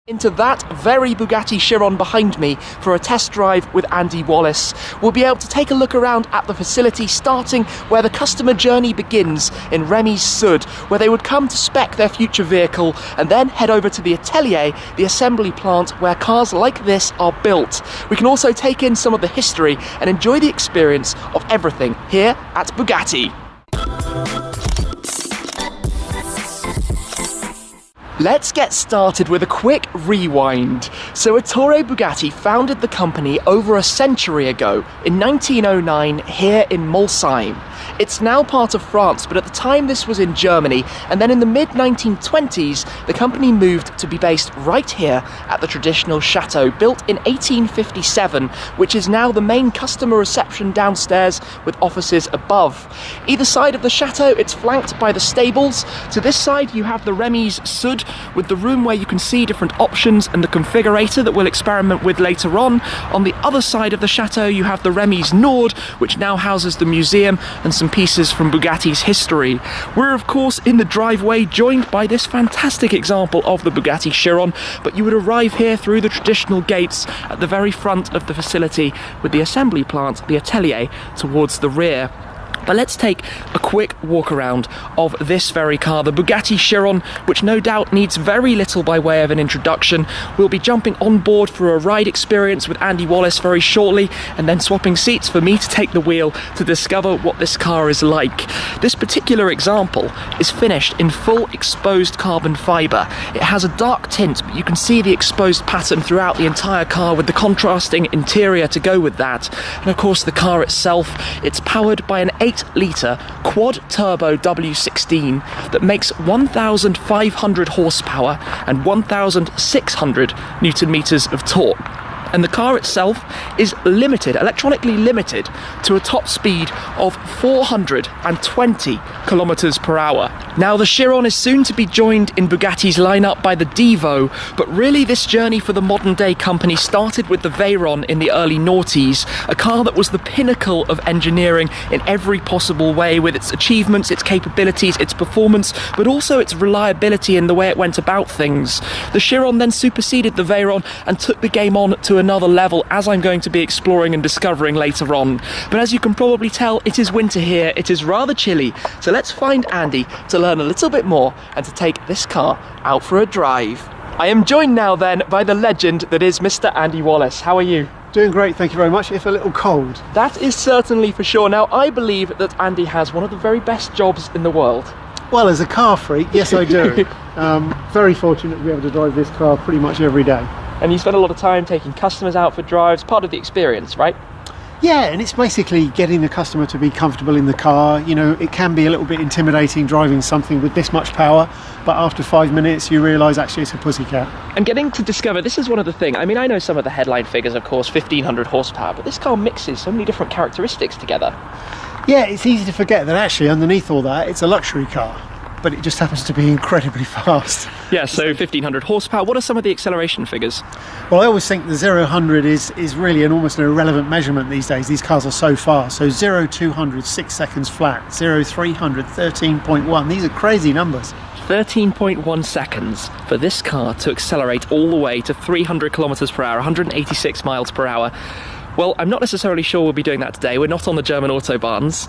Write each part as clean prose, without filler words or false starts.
Into that very Bugatti Chiron behind me for a test drive with Andy Wallace. We'll be able to take a look around at the facility, starting where the customer journey begins in Remies-Sud, where they would come to spec their future vehicle and then head over to the Atelier, the assembly plant where cars like this are built. We can also take in some of the history and enjoy the experience of everything here at Bugatti. Let's get started with a quick rewind. So Ettore Bugatti founded the company over a century ago in 1909 here in Molsheim. It's now part of France, but at the time this was in Germany, and then in the mid-1920s the company moved to be based right here at the traditional chateau, built in 1857, which is now the main customer reception downstairs with offices above. Either side of the chateau it's flanked by the stables. To this side you have the Remies-Sud, with the room where you can see different options and the configurator that we'll experiment with later on. On the other side of the chateau you have the Remies-Nord, which now houses the museum and some pieces from Bugatti's history. We're of course in the driveway, joined by this fantastic example of the Bugatti Chiron, but you would arrive here through the traditional gates at the very front of the facility, with the assembly plant, the Atelier, towards the rear. But let's take a quick walk around of this very car, the Bugatti Chiron, which no doubt needs very little by way of an introduction. We'll be jumping on board for a ride experience with Andy Wallace very shortly, and then swapping seats for me to take the wheel to discover what this car is like. This particular example is finished in full exposed carbon fibre. It has a dark tint, but you can see the exposed pattern throughout the entire car with the contrasting interior to go with that. And of course the car itself, it's powered by an 8-litre quad-turbo W16 that makes 1,500 horsepower and 1,600 newton-meters of torque. And the car itself is limited, electronically limited, to a top speed of 420 kilometers per hour. Now the Chiron is soon to be joined in Bugatti's lineup by the Divo, but really this journey for the modern day company started with the Veyron in the early noughties, a car that was the pinnacle of engineering in every possible way, with its achievements, its capabilities, its performance, but also its reliability in the way it went about things. The Chiron then superseded the Veyron and took the game on to another level, as I'm going to be exploring and discovering later on. But as you can probably tell, it is winter here, it is rather chilly, so let's find Andy to learn a little bit more and to take this car out for a drive. I am joined now then by the legend that is Mr. Andy Wallace. How are you? Doing great, thank you very much, if a little cold. That is certainly for sure. Now I believe that Andy has one of the very best jobs in the world. Well, as a car freak, yes I do. Very fortunate to be able to drive this car pretty much every day. And you spend a lot of time taking customers out for drives, part of the experience, right? Yeah, and it's basically getting the customer to be comfortable in the car. You know, it can be a little bit intimidating driving something with this much power, but after 5 minutes you realise actually it's a pussycat. And getting to discover, this is one of the things, I mean, I know some of the headline figures, of course, 1,500 horsepower, but this car mixes so many different characteristics together. Yeah, it's easy to forget that actually underneath all that it's a luxury car, but it just happens to be incredibly fast. Yeah, so 1,500 horsepower. What are some of the acceleration figures? Well, I always think the 0-100 is really almost an irrelevant measurement these days. These cars are so fast. So 0-200, 6 seconds flat. 0-300, 13.1. These are crazy numbers. 13.1 seconds for this car to accelerate all the way to 300 kilometers per hour, 186 miles per hour. Well, I'm not necessarily sure we'll be doing that today. We're not on the German autobahns.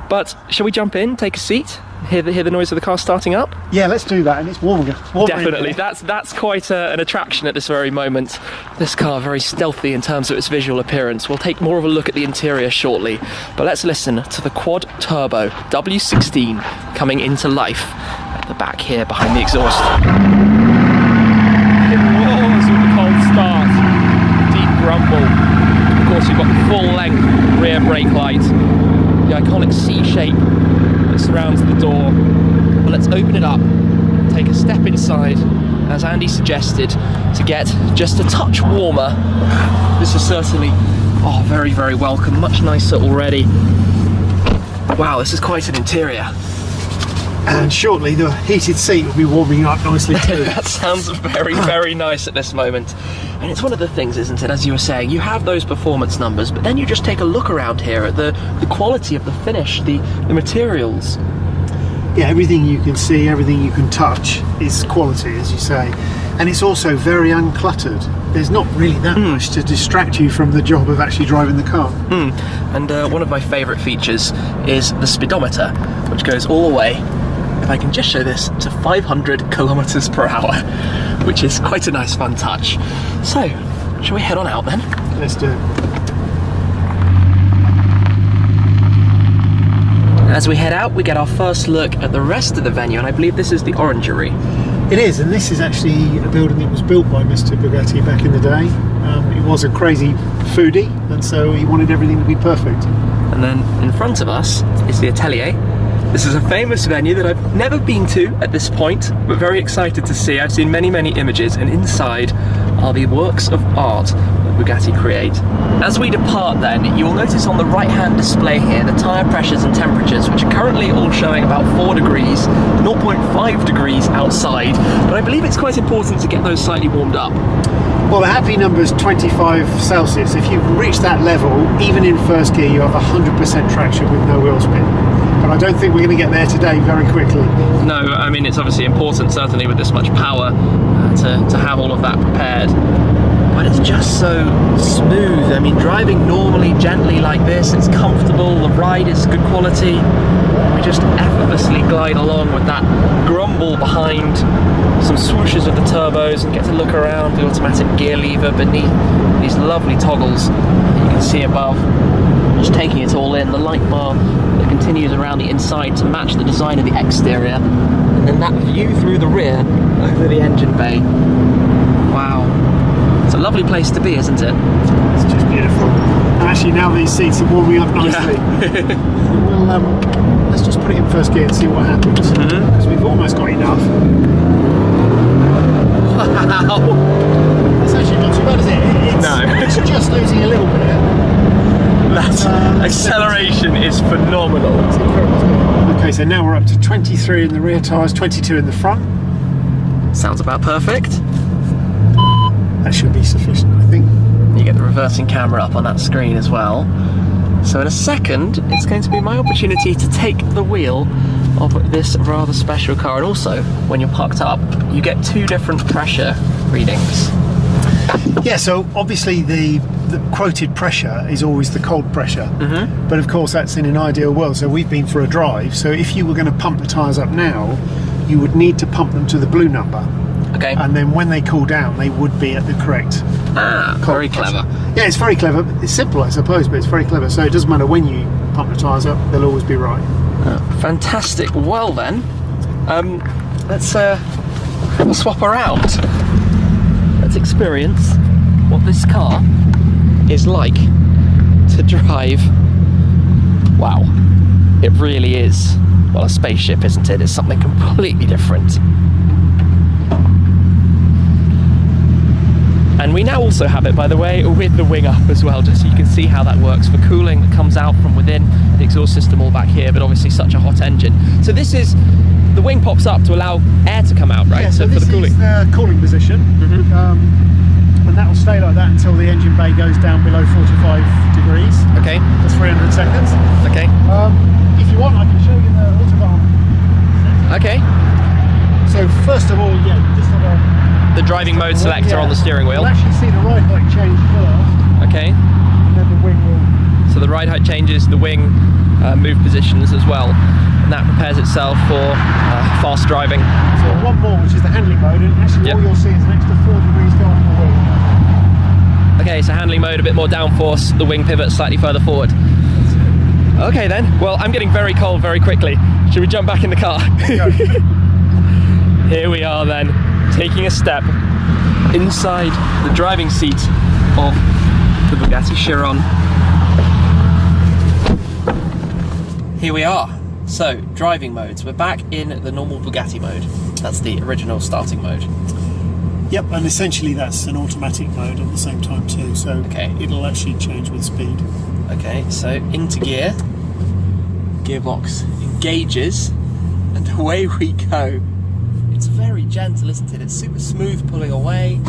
But shall we jump in, take a seat, hear the noise of the car starting up? Yeah, let's do that, and it's warm again. Definitely, that's quite an attraction at this very moment. This car very stealthy in terms of its visual appearance. We'll take more of a look at the interior shortly, but let's listen to the quad turbo W16 coming into life at the back here behind the exhaust. It roars with the cold start, deep grumble. Of course, you've got the full length rear brake light, the iconic C shape that surrounds the door. But let's open it up, take a step inside, as Andy suggested, to get just a touch warmer. This is certainly very, very welcome, much nicer already. Wow, this is quite an interior. And shortly the heated seat will be warming up nicely too. That sounds very, very nice at this moment. And it's one of the things, isn't it, as you were saying, you have those performance numbers, but then you just take a look around here at the quality of the finish, the materials. Yeah, everything you can see, everything you can touch is quality, as you say. And it's also very uncluttered. There's not really that much to distract you from the job of actually driving the car. And one of my favourite features is the speedometer, which goes all the way, if I can just show this, to 500 kilometers per hour, which is quite a nice fun touch. So, shall we head on out then? Let's do it. As we head out, we get our first look at the rest of the venue, and I believe this is the Orangery. It is, and this is actually a building that was built by Mr. Bugatti back in the day. He was a crazy foodie, and so he wanted everything to be perfect. And then in front of us is the Atelier. This is a famous venue that I've never been to at this point, but very excited to see. I've seen many, many images, and inside are the works of art that Bugatti create. As we depart then, you will notice on the right-hand display here the tyre pressures and temperatures, which are currently all showing about 4 degrees, 0.5 degrees outside, but I believe it's quite important to get those slightly warmed up. Well, the happy number is 25 Celsius. If you reach that level, even in first gear, you have 100% traction with no wheel spin. But I don't think we're going to get there today very quickly. No, I mean, it's obviously important, certainly with this much power, to have all of that prepared. But it's just so smooth. I mean, driving normally, gently like this, it's comfortable, the ride is good quality. We just effortlessly glide along with that grumble behind, some swooshes of the turbos, and get to look around the automatic gear lever beneath these lovely toggles that you can see above. Just taking it all in, the light bar that continues around the inside to match the design of the exterior, and then that view through the rear over the engine bay. Wow. It's a lovely place to be, isn't it? It's just beautiful. And actually now these seats are warming up nicely. Yeah. Well, let's just put it in first gear and see what happens. Because we've almost got enough. Wow. It's actually not too bad, is it? No. It's just losing a little bit. That acceleration is phenomenal. It's incredible. Okay, so now we're up to 23 in the rear tyres, 22 in the front. Sounds about perfect. That should be sufficient, I think. You get the reversing camera up on that screen as well. So in a second, it's going to be my opportunity to take the wheel of this rather special car. And also, when you're parked up, you get 2 different pressure readings. Yeah, so obviously the quoted pressure is always the cold pressure. But of course, that's in an ideal world. So we've been for a drive. So if you were going to pump the tyres up now, you would need to pump them to the blue number. Okay. And then when they cool down, they would be at the correct. Very clever. Yeah, it's very clever. It's simple, I suppose, but it's very clever. So it doesn't matter when you pump the tyres up; they'll always be right. Fantastic. Well then, let's swap around. Let's experience what this car is like to drive. Wow, it really is. Well, a spaceship, isn't it? It's something completely different. And we now also have it, by the way, with the wing up as well, just so you can see how that works for cooling that comes out from within the exhaust system all back here, but obviously such a hot engine. So this is, the wing pops up to allow air to come out, right? Yeah, so this for the cooling. is the cooling position, and that will stay like that until the engine bay goes down below 45 degrees. Okay. For 300 seconds. Okay. If you want, I can show you the autobahn. Okay. So first of all, yeah, just have The driving mode selector on the steering wheel. You'll actually see the ride height change first. Okay. And then the wing will. So the ride height changes, the wing move positions as well, and that prepares itself for fast driving. So one more, which is the handling mode, and actually all you'll see is an extra 4 degrees go on the wing. Okay, so handling mode, a bit more downforce, the wing pivot slightly further forward. Okay then, well I'm getting very cold very quickly. Should we jump back in the car? Here we are then, taking a step inside the driving seat of the Bugatti Chiron. Here we are. So, driving modes. We're back in the normal Bugatti mode. That's the original starting mode. Yep, and essentially that's an automatic mode at the same time too, so it'll actually change with speed. Okay, so into gear, gearbox engages, and away we go. It's very gentle, isn't it? It's super smooth pulling away.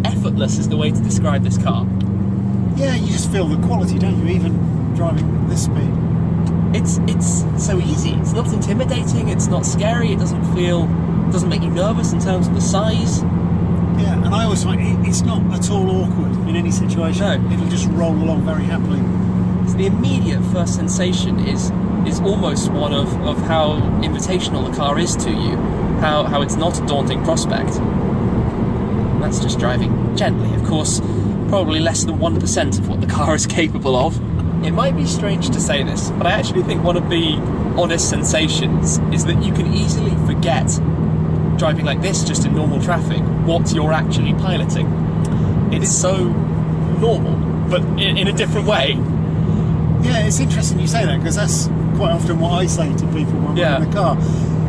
Effortless is the way to describe this car. Yeah, you just feel the quality, don't you? Even driving at this speed. it's so easy. It's not intimidating. It's not scary. It doesn't make you nervous in terms of the size. Yeah, and I always find it's not at all awkward in any situation. No. It'll just roll along very happily. So the immediate first sensation is almost one of how invitational the car is to you, how it's not a daunting prospect. And that's just driving gently, of course, probably less than 1% of what the car is capable of. It might be strange to say this, but I actually think one of the honest sensations is that you can easily forget, driving like this just in normal traffic, what you're actually piloting. It's so normal, but in a different way. Yeah, it's interesting you say that, because that's quite often what I say to people when we're in the car.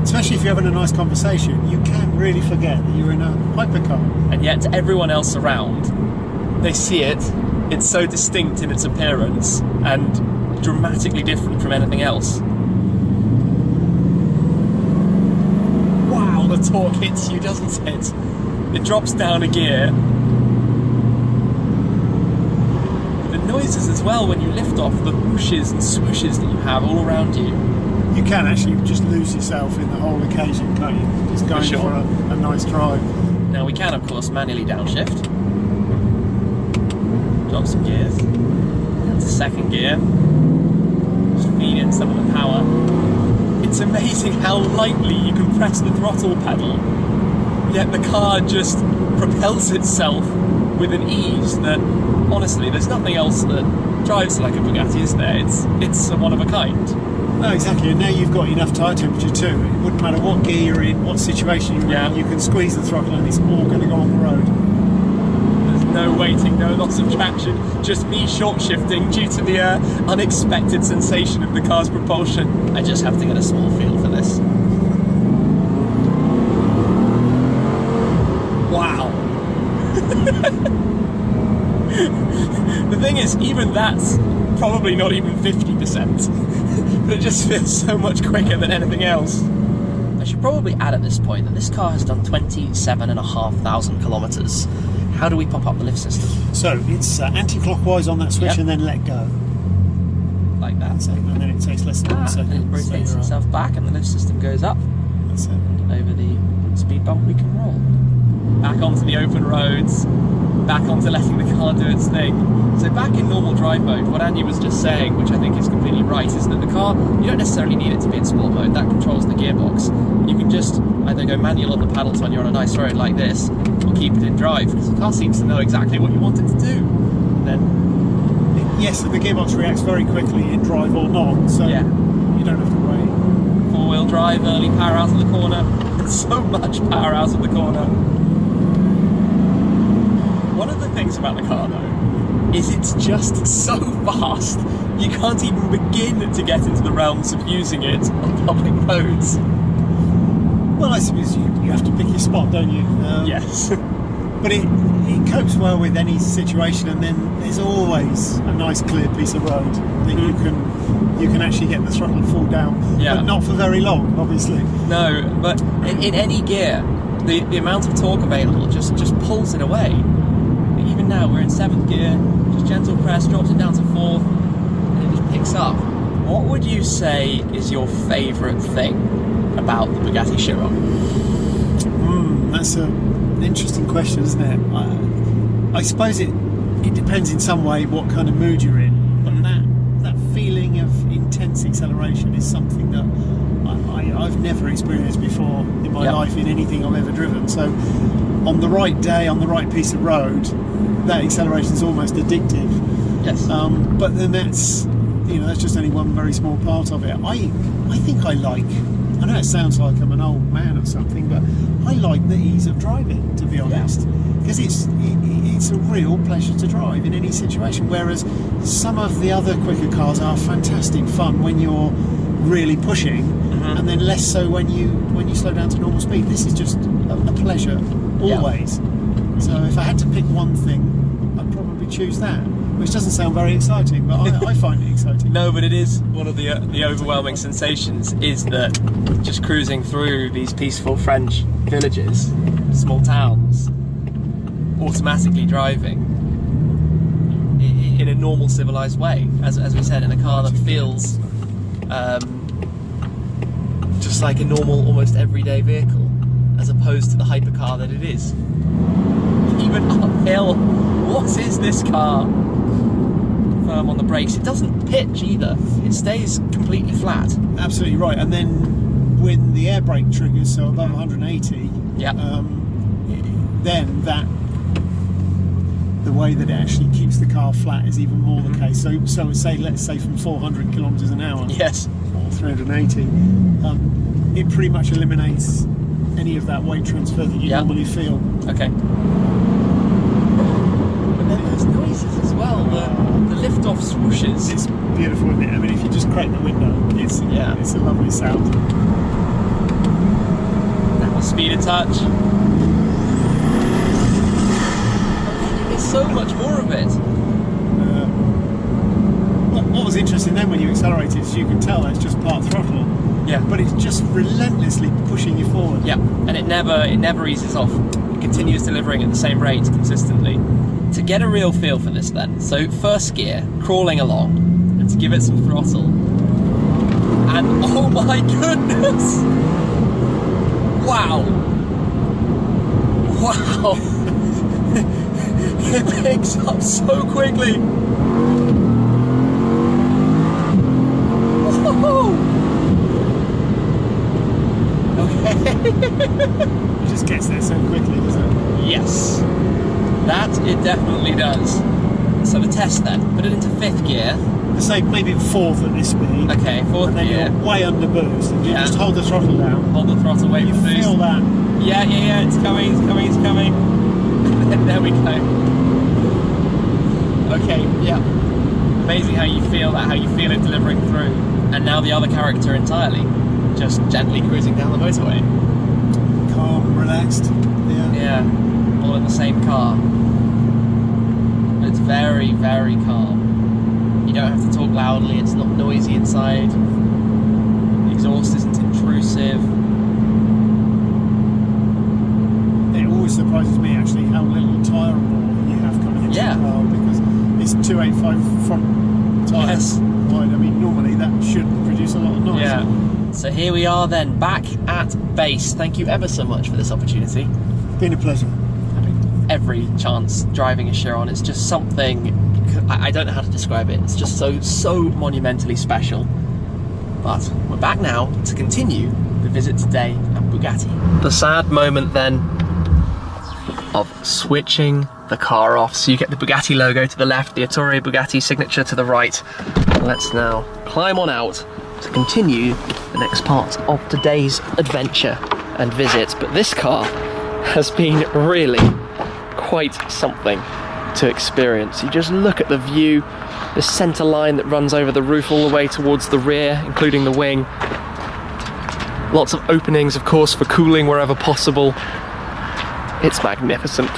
Especially if you're having a nice conversation, you can really forget that you're in a hypercar. And yet to everyone else around, they see it, it's so distinct in its appearance and dramatically different from anything else. Wow, the torque hits you, doesn't it? It drops down a gear. The noises as well when you lift off, the whooshes and swooshes that you have all around you. You can actually just lose yourself in the whole occasion, can't you? Just going for a nice drive. Now we can, of course, manually downshift. Drop some gears. Into second gear. Just feed in some of the power. It's amazing how lightly you can press the throttle pedal, yet the car just propels itself with an ease that, honestly, there's nothing else that drives like a Bugatti, is there? It's a one of a kind. No, exactly, and now you've got enough tyre temperature too. It wouldn't matter what gear you're in, what situation you're in, you can squeeze the throttle and it's all going to go on the road. There's no waiting, no loss of traction, just me short shifting due to the unexpected sensation of the car's propulsion. I just have to get a small feel for this. Wow. The thing is, even that's probably not even 50%. But it just feels so much quicker than anything else. I should probably add at this point that this car has done 27,500 kilometres. How do we pop up the lift system? So it's anti-clockwise on that switch and then let go. Like that. And then it takes less than 1 second. It rotates itself back and the lift system goes up. That's it. And over the speed bump we can roll. Back onto the open roads. Back onto letting the car do its thing. So back in normal drive mode, what Andy was just saying, which I think is completely right, is that the car, you don't necessarily need it to be in sport mode. That controls the gearbox. You can just either go manual on the paddles when you're on a nice road like this, or keep it in drive, because the car seems to know exactly what you want it to do. And then, yes, the gearbox reacts very quickly in drive or not, so you don't have to wait. Four-wheel drive, early power out of the corner. So much power out of the corner. One of the things about the car, though, is it's just so fast. You can't even begin to get into the realms of using it on public roads. Well, I suppose you have to pick your spot, don't you? Yes. But it copes well with any situation, and then there's always a nice clear piece of road that you can actually get the throttle full down. Yeah. But not for very long, obviously. No, but in any gear, the amount of torque available just pulls it away. Even now we're in 7th gear, just gentle press, drops it down to 4th, and it just picks up. What would you say is your favourite thing about the Bugatti Chiron? That's an interesting question, isn't it? I suppose it depends in some way what kind of mood you're in, but that feeling of intense acceleration is something that I've never experienced before in my life in anything I've ever driven. So on the right day, on the right piece of road, that acceleration is almost addictive. Yes. But then that's just only one very small part of it. I think I know it sounds like I'm an old man or something, but I like the ease of driving, to be honest, because it's a real pleasure to drive in any situation, whereas some of the other quicker cars are fantastic fun when you're really pushing, and then less so when you slow down to normal speed. This is just a pleasure always. So if I had to pick one thing, I'd probably choose that, which doesn't sound very exciting, but I find it exciting. No, but it is one of the overwhelming sensations, is that just cruising through these peaceful French villages, small towns, automatically driving in a normal civilized way, as we said, in a car that feels just like a normal, almost everyday vehicle, as opposed to the hypercar that it is. Even uphill, what is this car? Firm on the brakes. It doesn't pitch either. It stays completely flat. Absolutely right. And then when the air brake triggers, so above 180, yeah. Then the way that it actually keeps the car flat is even more the case. So let's say from 400 kilometers an hour, yes, or 380, it pretty much eliminates any of that weight transfer that you normally feel. Okay. But then there's noises as well. The lift-off swooshes. It's beautiful, isn't it? I mean, if you just crack the window, it's a lovely sound. That will speed a touch. There's so much more of it. What was interesting then when you accelerated is you can tell it's just part throttle. Yeah. But it's just relentlessly pushing you forward. Yeah, and it never eases off. It continues delivering at the same rate consistently. To get a real feel for this then, so first gear, crawling along, and to give it some throttle. And oh my goodness! Wow! Wow! It picks up so quickly! Whoa! It just gets there so quickly, doesn't it? Yes, that it definitely does. So the test then, put it into fifth gear. Let's say maybe fourth at this speed. Okay, fourth and then gear. You're way under boost. And you just hold the throttle down. Hold the throttle, wait for boost. You feel that? Yeah, it's coming, it's coming, it's coming. There we go. Okay, yeah. Amazing how you feel that, how you feel it delivering through. And now the other character entirely. Just gently cruising down the motorway. Calm, relaxed. Yeah, all in the same car. It's very, very calm. You don't have to talk loudly, it's not noisy inside. The exhaust isn't intrusive. It always surprises me actually how little tyre roll you have coming into the car, because it's 285 front tyres wide. I mean, normally that should produce a lot of noise. Yeah. So here we are then, back at base. Thank you ever so much for this opportunity. Been a pleasure. Having every chance driving a Chiron, it's just something, I don't know how to describe it. It's just so monumentally special. But we're back now to continue the visit today at Bugatti. The sad moment then of switching the car off. So you get the Bugatti logo to the left, the Ettore Bugatti signature to the right. Let's now climb on out to continue the next part of today's adventure and visit. But this car has been really quite something to experience. You just look at the view, the centre line that runs over the roof all the way towards the rear, including the wing. Lots of openings, of course, for cooling wherever possible. It's magnificent.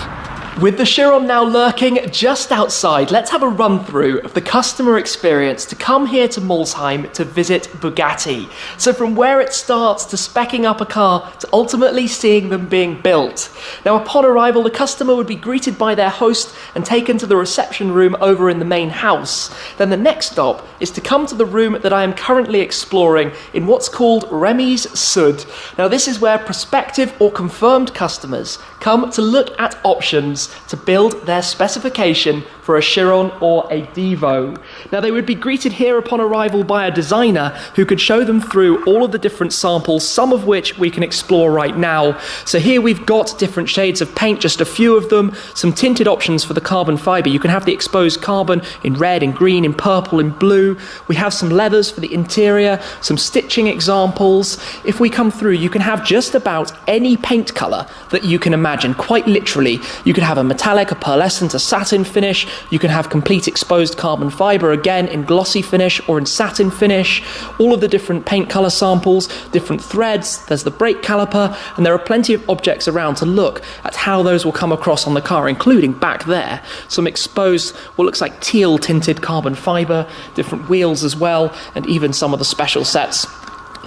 With the Chiron now lurking just outside, let's have a run through of the customer experience to come here to Molsheim to visit Bugatti. So from where it starts to speccing up a car to ultimately seeing them being built. Now upon arrival, the customer would be greeted by their host and taken to the reception room over in the main house. Then the next stop is to come to the room that I am currently exploring in what's called Remise Sud. Now this is where prospective or confirmed customers come to look at options to build their specification for a Chiron or a Devo. Now they would be greeted here upon arrival by a designer who could show them through all of the different samples, some of which we can explore right now. So here we've got different shades of paint, just a few of them, some tinted options for the carbon fibre. You can have the exposed carbon in red, in green, in purple, in blue. We have some leathers for the interior, some stitching examples. If we come through, you can have just about any paint colour that you can imagine, quite literally. You could have a metallic, a pearlescent, a satin finish. You can have complete exposed carbon fibre, again in glossy finish or in satin finish. All of the different paint colour samples, different threads, there's the brake caliper, and there are plenty of objects around to look at how those will come across on the car, including back there, some exposed, what looks like teal tinted carbon fibre, different wheels as well, and even some of the special sets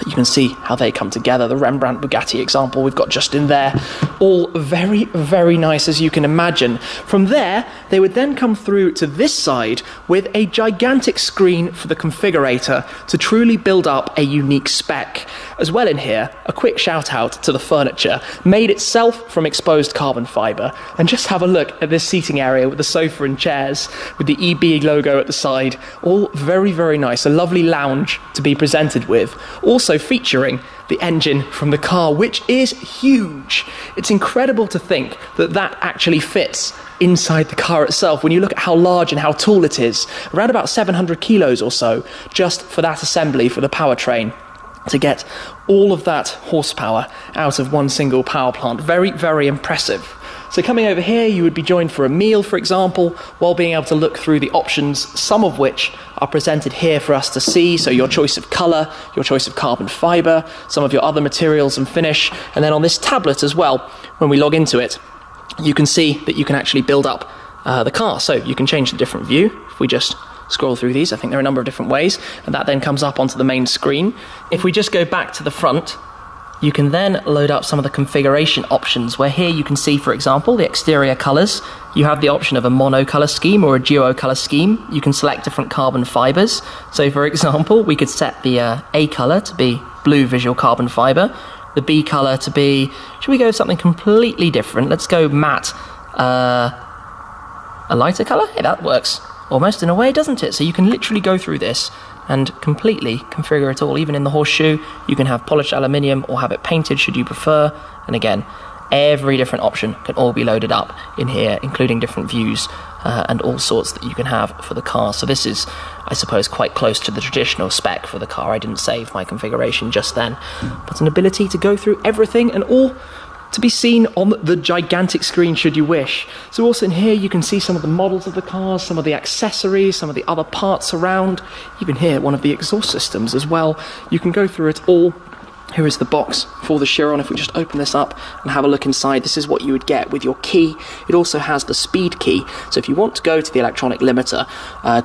You can see how they come together. The Rembrandt Bugatti example we've got just in there. All very, very nice, as you can imagine. From there, they would then come through to this side with a gigantic screen for the configurator to truly build up a unique spec. As well in here, a quick shout out to the furniture, made itself from exposed carbon fibre. And just have a look at this seating area with the sofa and chairs, with the EB logo at the side. All very, very nice. A lovely lounge to be presented with. Also featuring the engine from the car, which is huge. It's incredible to think that that actually fits inside the car itself when you look at how large and how tall it is. Around about 700 kilos or so, just for that assembly for the powertrain, to get all of that horsepower out of one single power plant. Very, very impressive. So coming over here, you would be joined for a meal, for example, while being able to look through the options, some of which are presented here for us to see. So your choice of colour, your choice of carbon fibre, some of your other materials and finish. And then on this tablet as well, when we log into it, you can see that you can actually build up the car. So you can change the different view. If we just scroll through these, I think there are a number of different ways, and that then comes up onto the main screen. If we just go back to the front, you can then load up some of the configuration options, where here you can see, for example, the exterior colours. You have the option of a mono colour scheme or a duo colour scheme. You can select different carbon fibres. So for example, we could set the A colour to be blue visual carbon fibre, the B colour to be, should we go with something completely different? Let's go matte, a lighter colour? Hey, that works almost in a way, doesn't it? So you can literally go through this and completely configure it all. Even in the horseshoe, you can have polished aluminium or have it painted should you prefer. And again, every different option can all be loaded up in here, including different views and all sorts that you can have for the car. So this is, I suppose, quite close to the traditional spec for the car. I didn't save my configuration just then, but an ability to go through everything and all to be seen on the gigantic screen should you wish. So also in here you can see some of the models of the cars, some of the accessories, some of the other parts around, even here one of the exhaust systems as well. You can go through it all. Here is the box for the Chiron. If we just open this up and have a look inside, this is what you would get with your key. It also has the speed key, so if you want to go to the electronic limiter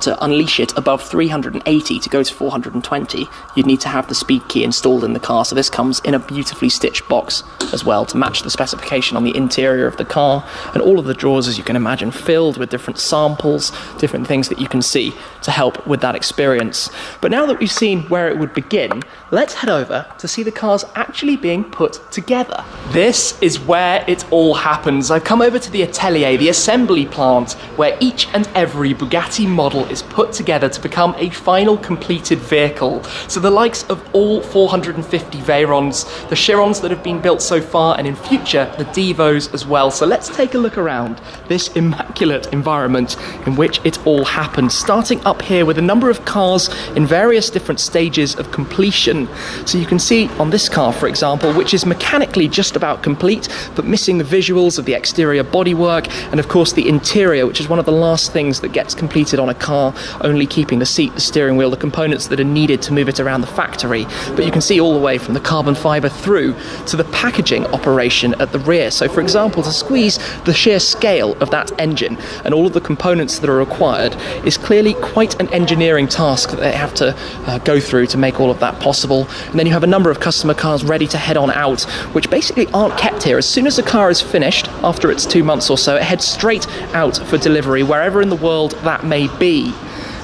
to unleash it above 380 to go to 420, you'd need to have the speed key installed in the car. So this comes in a beautifully stitched box as well to match the specification on the interior of the car, and all of the drawers, as you can imagine, filled with different samples, different things that you can see to help with that experience. But now that we've seen where it would begin, let's head over to see the cars actually being put together. This is where it all happens. I've come over to the Atelier, the assembly plant, where each and every Bugatti model is put together to become a final completed vehicle. So the likes of all 450 Veyrons, the Chirons that have been built so far, and in future, the Divos as well. So let's take a look around this immaculate environment in which it all happens, starting up here with a number of cars in various different stages of completion. So you can see on this car, for example, which is mechanically just about complete, but missing the visuals of the exterior bodywork, and of course the interior, which is one of the last things that gets completed on a car, only keeping the seat, the steering wheel, the components that are needed to move it around the factory. But you can see all the way from the carbon fibre through to the packaging operation at the rear. So for example, to squeeze the sheer scale of that engine and all of the components that are required is clearly quite an engineering task that they have to go through to make all of that possible. And then you have a number of customer cars ready to head on out, which basically aren't kept here. As soon as the car is finished, after its 2 months or so, it heads straight out for delivery wherever in the world that may be.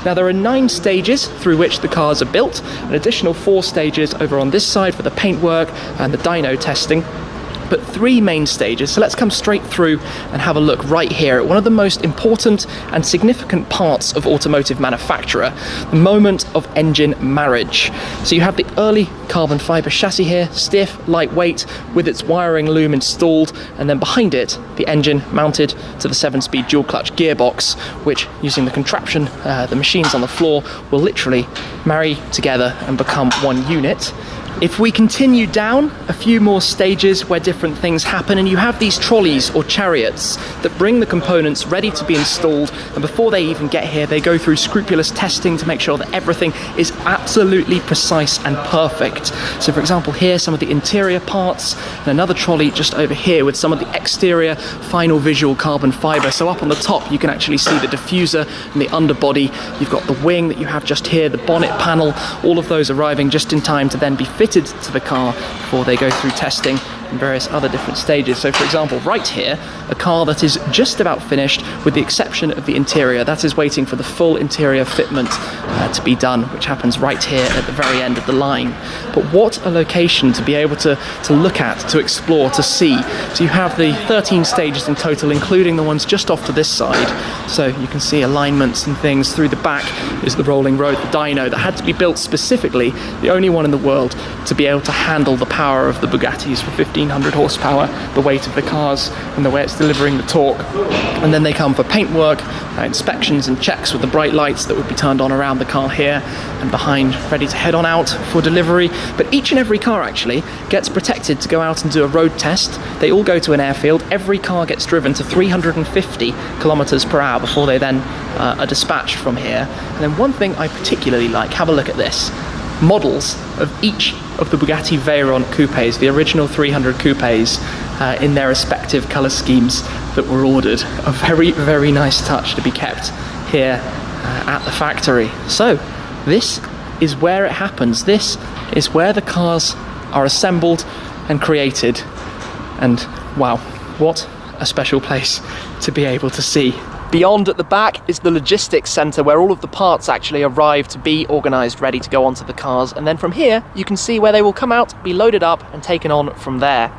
Now there are 9 stages through which the cars are built, an additional 4 stages over on this side for the paintwork and the dyno testing, but 3 main stages. So let's come straight through and have a look right here at one of the most important and significant parts of automotive manufacturer, the moment of engine marriage. So you have the early carbon fibre chassis here, stiff, lightweight, with its wiring loom installed, and then behind it, the engine mounted to the 7-speed dual clutch gearbox, which, using the contraption, the machines on the floor, will literally marry together and become one unit. If we continue down a few more stages where different things happen, and you have these trolleys or chariots that bring the components ready to be installed, and before they even get here they go through scrupulous testing to make sure that everything is absolutely precise and perfect. So for example here, some of the interior parts, and another trolley just over here with some of the exterior final visual carbon fibre. So up on the top you can actually see the diffuser and the underbody. You've got the wing that you have just here, the bonnet panel, all of those arriving just in time to then be fitted fitted to the car before they go through testing and various other different stages. So for example, right here, a car that is just about finished with the exception of the interior. That is waiting for the full interior fitment to be done, which happens right here at the very end of the line. But what a location to be able to look at, to explore, to see. So you have the 13 stages in total, including the ones just off to this side. So you can see alignments and things. Through the back is the rolling road, the dyno that had to be built specifically, the only one in the world to be able to handle the power of the Bugattis for 1500 horsepower, the weight of the cars and the way it's delivering the torque. And then they come for paintwork, inspections and checks with the bright lights that would be turned on around the car here and behind, ready to head on out for delivery. But each and every car actually gets protected to go out and do a road test. They all go to an airfield. Every car gets driven to 350 kilometers per hour before they then are dispatched from here. And then one thing I particularly like, have a look at this. Models of each of the Bugatti Veyron coupes, the original 300 coupes, in their respective colour schemes that were ordered. A very, very nice touch to be kept here at the factory. So this is where it happens. This is where the cars are assembled and created. And wow, what a special place to be able to see. Beyond at the back is the logistics centre where all of the parts actually arrive to be organised, ready to go onto the cars. And then from here, you can see where they will come out, be loaded up and taken on from there.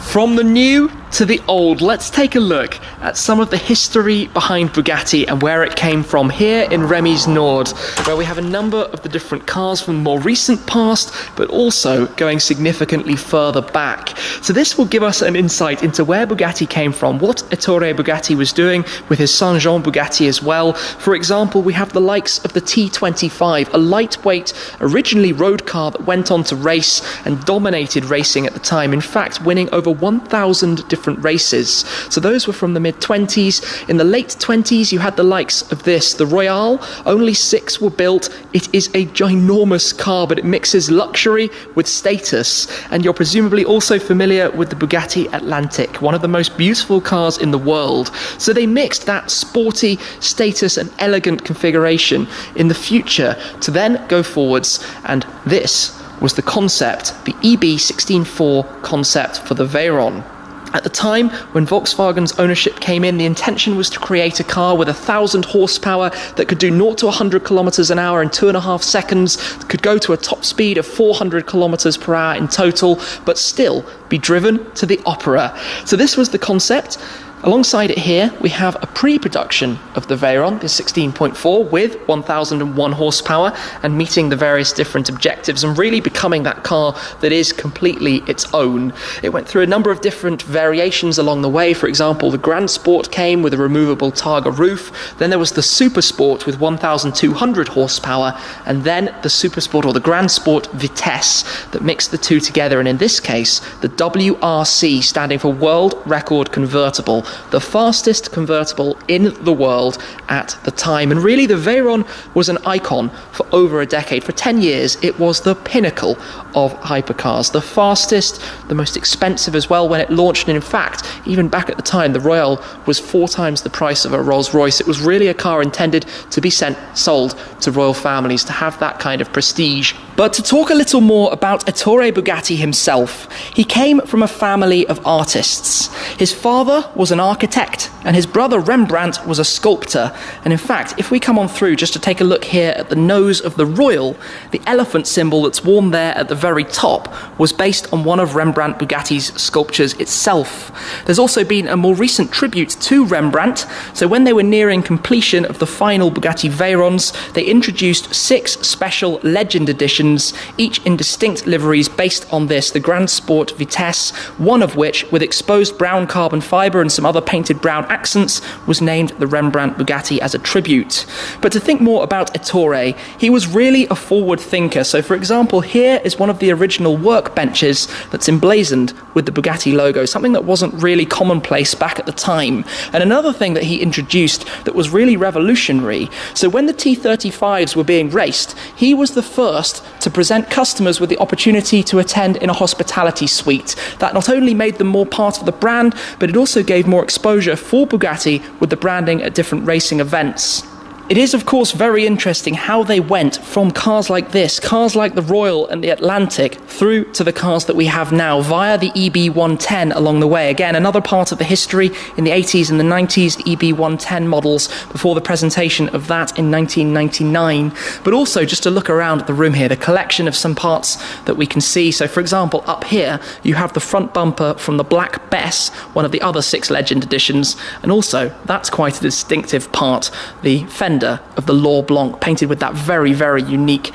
From the new to the old, let's take a look at some of the history behind Bugatti and where it came from here in Remise Nord, where we have a number of the different cars from the more recent past, but also going significantly further back. So this will give us an insight into where Bugatti came from, what Ettore Bugatti was doing with his son Jean Bugatti as well. For example, we have the likes of the T25, a lightweight, originally road car that went on to race and dominated racing at the time, in fact winning over 1,000 different races. So those were from the mid-20s. In the late 20s, you had the likes of this, the Royale. Only 6 were built. It is a ginormous car, but it mixes luxury with status. And you're presumably also familiar with the Bugatti Atlantic, one of the most beautiful cars in the world. So they mixed that sporty status and elegant configuration in the future to then go forwards. And this was the concept, the EB164 concept for the Veyron. At the time, when Volkswagen's ownership came in, the intention was to create a car with 1,000 horsepower that could do 0 to 100 kilometers an hour in 2.5 seconds, could go to a top speed of 400 kilometers per hour in total, but still be driven to the opera. So this was the concept. Alongside it here, we have a pre-production of the Veyron, the 16.4, with 1,001 horsepower and meeting the various different objectives and really becoming that car that is completely its own. It went through a number of different variations along the way. For example, the Grand Sport came with a removable Targa roof. Then there was the Super Sport with 1,200 horsepower, and then the Super Sport or the Grand Sport Vitesse that mixed the two together. And in this case, the WRC, standing for World Record Convertible, the fastest convertible in the world at the time. And really the Veyron was an icon for over a decade. For 10 years it was the pinnacle of hypercars, the fastest, the most expensive as well when it launched. And in fact, even back at the time, the Royale was 4 times the price of a Rolls-Royce. It was really a car intended to be sold to royal families, to have that kind of prestige. But to talk a little more about Ettore Bugatti himself, he came from a family of artists. His father was an architect and his brother Rembrandt was a sculptor. And in fact, if we come on through just to take a look here at the nose of the Royal, the elephant symbol that's worn there at the very top was based on one of Rembrandt Bugatti's sculptures itself. There's also been a more recent tribute to Rembrandt. So when they were nearing completion of the final Bugatti Veyrons, they introduced 6 special legend editions, each in distinct liveries based on this, the Grand Sport Vitesse, one of which, with exposed brown carbon fibre and some other painted brown accents, was named the Rembrandt Bugatti as a tribute. But to think more about Ettore, he was really a forward thinker. So for example, here is one of the original workbenches that's emblazoned with the Bugatti logo, something that wasn't really commonplace back at the time. And another thing that he introduced that was really revolutionary, so when the T35s were being raced, he was the first to present customers with the opportunity to attend in a hospitality suite. That not only made them more part of the brand, but it also gave more exposure for Bugatti with the branding at different racing events. It is, of course, very interesting how they went from cars like this, cars like the Royal and the Atlantic, through to the cars that we have now via the EB110 along the way. Again, another part of the history in the 80s and the 90s, the EB110 models before the presentation of that in 1999. But also, just to look around the room here, the collection of some parts that we can see. So, for example, up here, you have the front bumper from the Black Bess, one of the other 6 Legend editions. And also, that's quite a distinctive part, the fender of the L'Or Blanc, painted with that very, very unique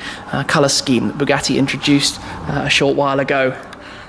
colour scheme that Bugatti introduced a short while ago.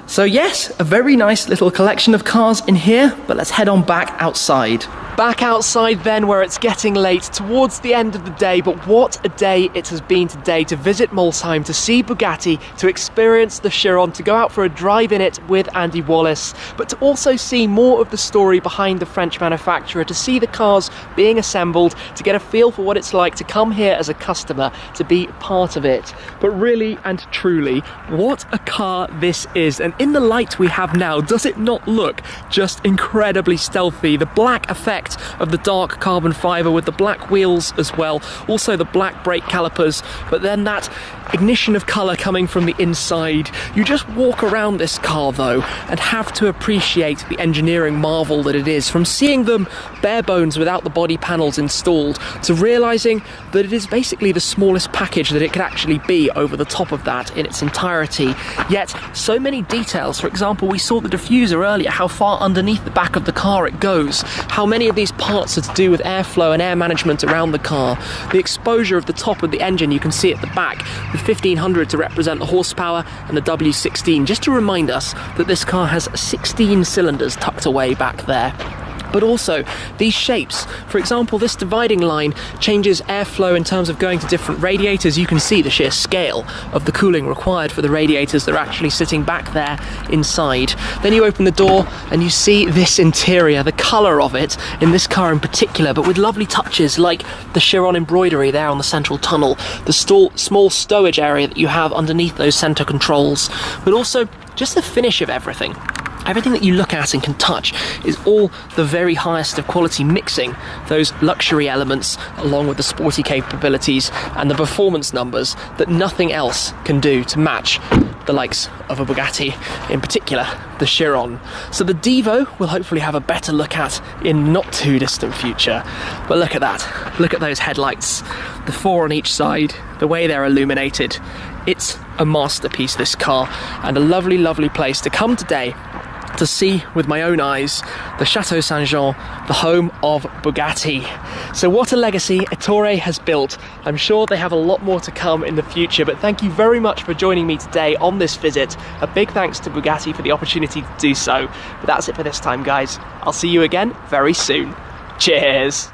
So yes, a very nice little collection of cars in here, but let's head on back outside. Back outside then, where it's getting late towards the end of the day, but what a day it has been today to visit Molsheim, to see Bugatti, to experience the Chiron, to go out for a drive in it with Andy Wallace, but to also see more of the story behind the French manufacturer, to see the cars being assembled, to get a feel for what it's like to come here as a customer, to be part of it. But really and truly, what a car this is, and in the light we have now, does it not look just incredibly stealthy? The black effect of the dark carbon fibre with the black wheels as well, also the black brake calipers, but then that ignition of colour coming from the inside. You just walk around this car though and have to appreciate the engineering marvel that it is, from seeing them bare bones without the body panels installed to realising that it is basically the smallest package that it could actually be over the top of that in its entirety. Yet so many details. For example, we saw the diffuser earlier, how far underneath the back of the car it goes, how many of these parts are to do with airflow and air management around the car, the exposure of the top of the engine, you can see at the back, with 1500 to represent the horsepower and the W16, just to remind us that this car has 16 cylinders tucked away back there. But also these shapes. For example, this dividing line changes airflow in terms of going to different radiators. You can see the sheer scale of the cooling required for the radiators that are actually sitting back there inside. Then you open the door and you see this interior, the colour of it in this car in particular, but with lovely touches like the Chiron embroidery there on the central tunnel, the small stowage area that you have underneath those centre controls, but also just the finish of everything. Everything that you look at and can touch is all the very highest of quality, mixing those luxury elements along with the sporty capabilities and the performance numbers that nothing else can do to match the likes of a Bugatti, in particular the Chiron. So the Devo will hopefully have a better look at in not too distant future. But look at that, look at those headlights, the 4 on each side, the way they're illuminated. It's a masterpiece, this car, and a lovely, lovely place to come today to see with my own eyes the Chateau Saint-Jean, the home of Bugatti. So what a legacy Ettore has built. I'm sure they have a lot more to come in the future, but thank you very much for joining me today on this visit. A big thanks to Bugatti for the opportunity to do so. But that's it for this time, guys. I'll see you again very soon. Cheers!